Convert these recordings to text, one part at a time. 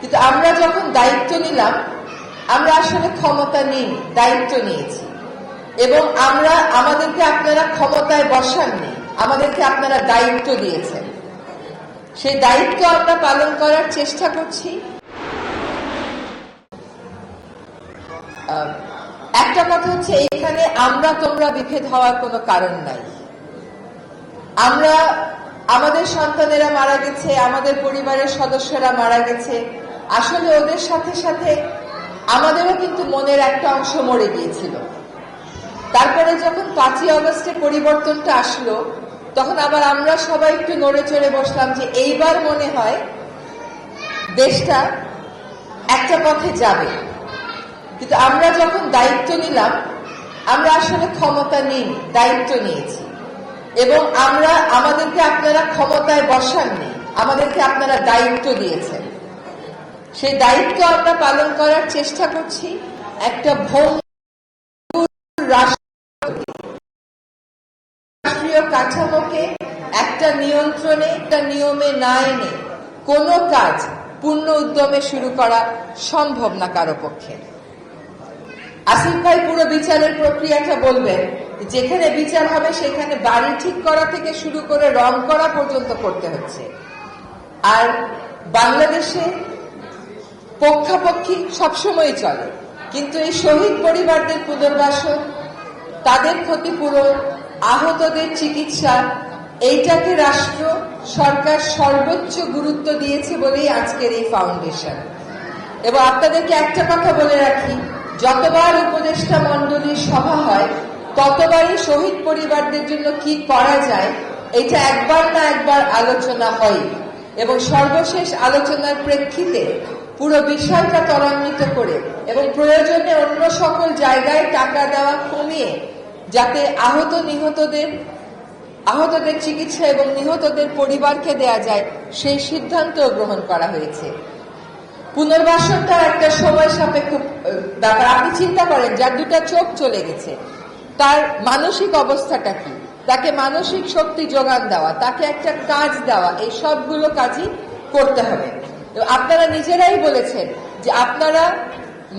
কিন্তু আমরা যখন দায়িত্ব নিলাম, আমরা আসলে ক্ষমতা নিইনি, দায়িত্ব নিয়েছি। এবং আমাদেরকে আপনারা ক্ষমতায় বসাননি, আমাদেরকে আপনারা দায়িত্ব দিয়েছেন। সেই দায়িত্ব আমরা পালন করার চেষ্টা করছি। একটা কথা হচ্ছে, এখানে আমরা তোমরা বিভেদ হওয়ার কোনো কারণ নাই। আমাদের সন্তানেরা মারা গেছে, আমাদের পরিবারের সদস্যরা মারা গেছে, আসলে ওদের সাথে সাথে আমাদেরও কিন্তু মনের একটা অংশ মরে গিয়েছিল। তারপরে যখন 5ই আগস্টে পরিবর্তনটা আসলো, তখন আবার আমরা সবাই একটু নড়ে চড়ে বসলাম যে এইবার মনে হয় দেশটা একটা পথে যাবে। কিন্তু আমরা যখন দায়িত্ব নিলাম, আমরা আসলে ক্ষমতা নিইনি, দায়িত্ব নিয়েছি। এবং আমাদেরকে আপনারা ক্ষমতায় বসাননি, আমাদেরকে আপনারা দায়িত্ব দিয়েছেন। সেই দায়িত্ব আমরা পালন করার চেষ্টা করছি। একটা রাষ্ট্রীয় কাঠামোকে একটা নিয়ন্ত্রণে, একটা নিয়মে না এনে কোনো কাজ পূর্ণ উদ্যমে শুরু করা সম্ভব না কারো পক্ষে। আসিফ ভাই পুরো বিচারের প্রক্রিয়াটা বলবেন। যেখানে বিচার হবে সেখানে বাড়ি ঠিক করা থেকে শুরু করে রং করা পর্যন্ত করতে হচ্ছে। আর বাংলাদেশে পক্ষাপক্ষি সবসময় চলে, কিন্তু এই শহীদ পরিবারদের পুনর্বাসন, তাদের ক্ষতিপূরণ, আহতদের চিকিৎসা, এইটাকে রাষ্ট্র সরকার সর্বোচ্চ গুরুত্ব দিয়েছে বলেই আজকের এই ফাউন্ডেশন। এবং আপনাদেরকে একটা কথা বলে রাখি, যতবার উপদেষ্টা মণ্ডলীর সভা হয় ততবারই শহীদ পরিবারদের জন্য কি করা যায় এটা একবার না একবার আলোচনা হয়। এবং সর্বশেষ আলোচনার প্রেক্ষিতে পুরো বিষয়টা ত্বরান্বিত করে এবং প্রয়োজনে অন্য সকল জায়গায় টাকা দেওয়া কমিয়ে যাতে আহতদের চিকিৎসা এবং নিহতদের পরিবারকে দেয়া যায় সেই সিদ্ধান্ত গ্রহণ করা হয়েছে। পুনর্বাসনটা একটা সময় সাপেক্ষ ব্যাপার। আপনি চিন্তা করেন, যার 2টা চোখ চলে গেছে, তার মানসিক অবস্থাটা কি, তাকে মানসিক শক্তি যোগান দেওয়া, তাকে একটা কাজ দেওয়া, এই সবগুলো কাজই করতে হবে। আপনারা নিজেরাই বলেছেন যে আপনারা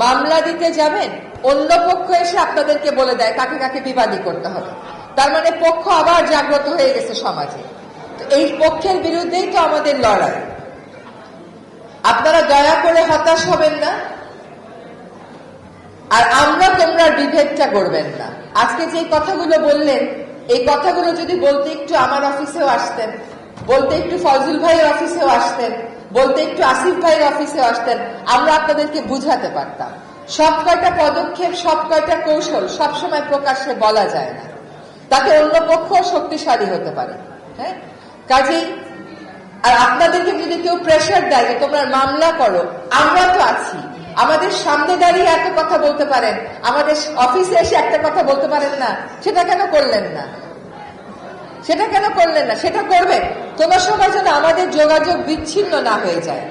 মামলা দিতে যাবেন, অন্য পক্ষ এসে আপনাদেরকে বলে দেয় কাকে কাকে বিবাদী করতে হবে। তার মানে পক্ষ আবার জাগ্রত হয়ে গেছে সমাজে। তো এই পক্ষের বিরুদ্ধেই তো আমাদের লড়াই। আপনারা দয়া করে হতাশ হবেন না, আর তোমরা বিভেদটা করবেন না। আজকে যে কথাগুলো বললেন, এই কথাগুলো যদি বলতে একটু আমার অফিসেও আসতেন, বলতে একটু ফজল ভাইয়ের অফিসেও আসতেন, বলতে একটু আসিফ ভাইয়ের অফিসেও আসতেন, আমরা আপনাদেরকে বুঝাতে পারতাম। সব কয়টা পদক্ষেপ, সব কয়টা কৌশল সবসময় প্রকাশ্যে বলা যায় না, তাতে অন্য পক্ষ শক্তিশালী হতে পারে। হ্যাঁ, কাজেই আর আপনাদেরকে যদি কেউ প্রেশার দেয় যে তোমরা মামলা করো, আমরা তো আছি। আমাদের সামনে দাঁড়িয়ে এত কথা বলতে পারেন, আমাদের অফিসে এসে একটা কথা বলতে পারেন না, সেটা কেন করলেন না? সেটা করবেন। কোন সময় যেন আমাদের যোগাযোগ বিচ্ছিন্ন না হয়ে যায়।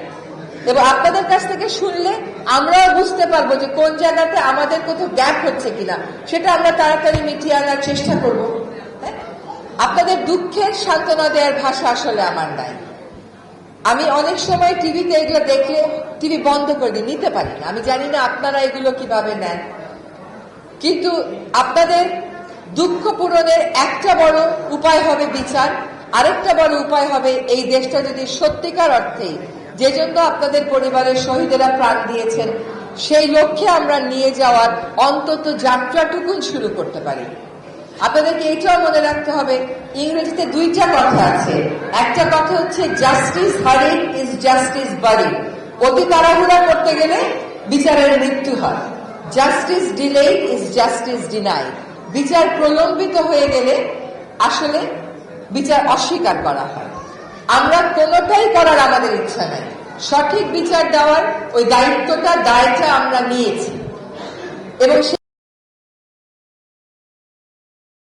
এবং আপনাদের কাছ থেকে শুনলে আমরাও বুঝতে পারবো যে কোন জায়গাতে আমাদের কোথাও গ্যাপ হচ্ছে কিনা, সেটা আমরা তাড়াতাড়ি মিটিয়ে আনার চেষ্টা করব। আপনাদের দুঃখের সান্ত্বনা দেওয়ার ভাষা আসলে আমার নাই। আমি অনেক সময় টিভিতে এগুলো দেখলে টিভি বন্ধ করে দিই, নিতে পারি না। আমি জানি না আপনারা এগুলো কিভাবে নেন, কিন্তু আপনাদের দুঃখ পূরণের একটা বড় উপায় হবে বিচার, আরেকটা বড় উপায় হবে এই দেশটা যদি সত্যিকার অর্থেই যে জন্য আপনাদের পরিবারের শহীদেরা প্রাণ দিয়েছেন সেই লক্ষ্যে আমরা নিয়ে যাওয়ার অন্তত যাত্রাটুকুন শুরু করতে পারি। আপনাদেরকে এটাও মনে রাখতে হবে, ইংরেজিতে 2টা কথা আছে। একটা কথা হচ্ছে জাস্টিস হারিড ইজ জাস্টিস বারিড। অতি তাড়াহুড়া করতে গেলে বিচারের মৃত্যু হয়। Justice delayed is justice denied. বিচার প্রলম্বিত হয়ে গেলে আসলে বিচার অস্বীকার করা হয়। আমরা কোনোটাই করার আমাদের ইচ্ছা নাই। সঠিক বিচার দেওয়ার ওই দায়টা আমরা নিয়েছি এবং